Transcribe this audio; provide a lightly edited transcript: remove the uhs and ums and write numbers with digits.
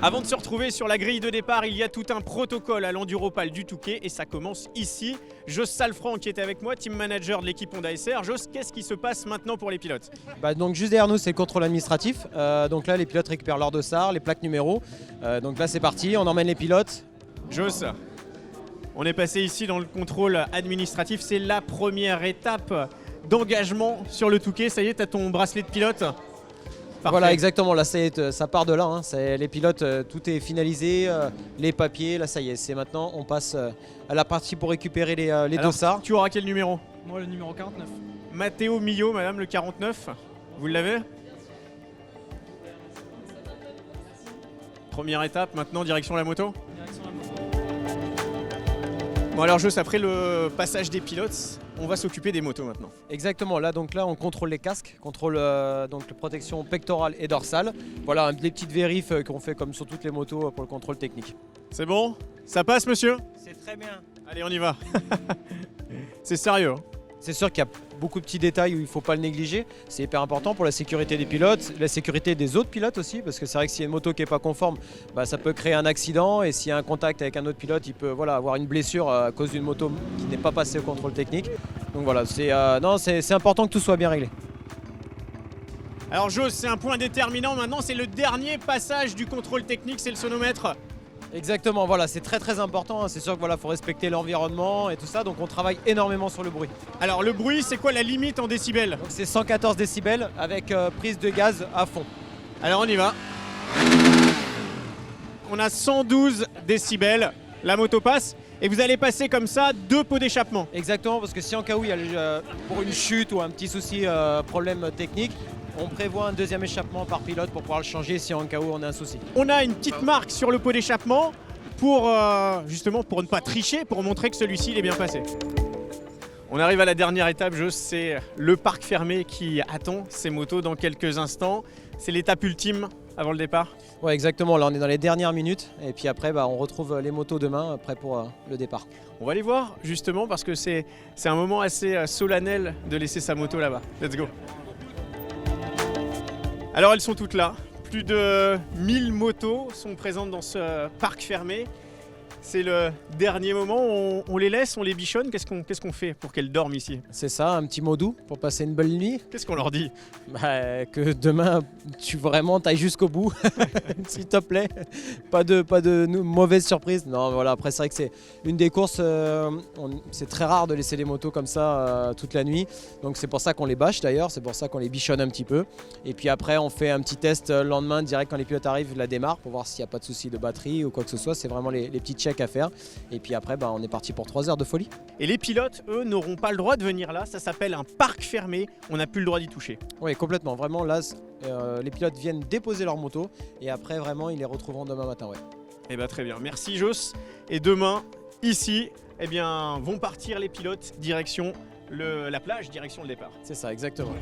Avant de se retrouver sur la grille de départ, il y a tout un protocole à l'Enduropal du Touquet et ça commence ici. Jos Salfranc qui est avec moi, team manager de l'équipe Honda SR. Jos, qu'est-ce qui se passe maintenant pour les pilotes? Donc juste derrière nous, c'est le contrôle administratif. Donc là, les pilotes récupèrent leur dossard, les plaques numéros. Donc là, c'est parti, on emmène les pilotes. Jos, on est passé ici dans le contrôle administratif. C'est la première étape d'engagement sur le Touquet. Ça y est, tu as ton bracelet de pilote? Parfait. Voilà, exactement, là ça part de là, hein. Les pilotes, tout est finalisé, les papiers, là ça y est, c'est maintenant, on passe à la partie pour récupérer les dossards. Tu auras quel numéro? Moi le numéro 49. Matteo Millot, madame, le 49, vous l'avez? Première étape, maintenant direction la moto. Direction la moto. Bon alors Jos, après le passage des pilotes, on va s'occuper des motos maintenant. Exactement, là on contrôle les casques, contrôle donc la protection pectorale et dorsale. Voilà, des petites vérifs qu'on fait comme sur toutes les motos pour le contrôle technique. C'est bon? Ça passe monsieur? C'est très bien. Allez, on y va. C'est sérieux, hein? C'est sûr qu'il y a beaucoup de petits détails où il ne faut pas le négliger. C'est hyper important pour la sécurité des pilotes, la sécurité des autres pilotes aussi, parce que c'est vrai que s'il y a une moto qui n'est pas conforme, ça peut créer un accident et s'il y a un contact avec un autre pilote, il peut avoir une blessure à cause d'une moto qui n'est pas passée au contrôle technique. Donc voilà, c'est important que tout soit bien réglé. Alors Jos, c'est un point déterminant maintenant, c'est le dernier passage du contrôle technique, c'est le sonomètre. Exactement, voilà, c'est très important. C'est sûr qu'il faut respecter l'environnement et tout ça, donc on travaille énormément sur le bruit. Alors le bruit, c'est quoi la limite en décibels? Donc c'est 114 décibels avec prise de gaz à fond. Alors on y va. On a 112 décibels, la moto passe et vous allez passer comme ça 2 pots d'échappement. Exactement, parce que si en cas où il y a pour une chute ou un petit souci, problème technique, on prévoit un deuxième échappement par pilote pour pouvoir le changer si en cas où on a un souci. On a une petite marque sur le pot d'échappement pour justement pour ne pas tricher, pour montrer que celui-ci il est bien passé. On arrive à la dernière étape, Jos, c'est le parc fermé qui attend ces motos dans quelques instants. C'est l'étape ultime avant le départ. Ouais, exactement, là on est dans les dernières minutes et puis après on retrouve les motos demain, prêts pour le départ. On va les voir justement parce que c'est un moment assez solennel de laisser sa moto là-bas. Let's go. Alors elles sont toutes là, plus de 1000 motos sont présentes dans ce parc fermé. C'est le dernier moment, on les laisse, on les bichonne, qu'est-ce qu'on fait pour qu'elles dorment ici? C'est ça, un petit mot doux pour passer une bonne nuit. Qu'est-ce qu'on leur dit? Que demain tu t'ailles jusqu'au bout, s'il te plaît, pas de mauvaise surprise. Non voilà, après c'est vrai que c'est une des courses, c'est très rare de laisser les motos comme ça toute la nuit. Donc c'est pour ça qu'on les bâche d'ailleurs, c'est pour ça qu'on les bichonne un petit peu. Et puis après on fait un petit test le lendemain direct quand les pilotes arrivent, la démarre pour voir s'il n'y a pas de souci de batterie ou quoi que ce soit. C'est vraiment les petits checks à faire. Et puis après on est parti pour 3 heures de folie. Et les pilotes, eux, n'auront pas le droit de venir là, ça s'appelle un parc fermé, on n'a plus le droit d'y toucher. Oui, complètement, vraiment là les pilotes viennent déposer leur moto et après vraiment ils les retrouveront demain matin. Ouais. Eh bien très bien, merci Jos. Et demain, ici, vont partir les pilotes direction la plage, direction le départ. C'est ça, exactement.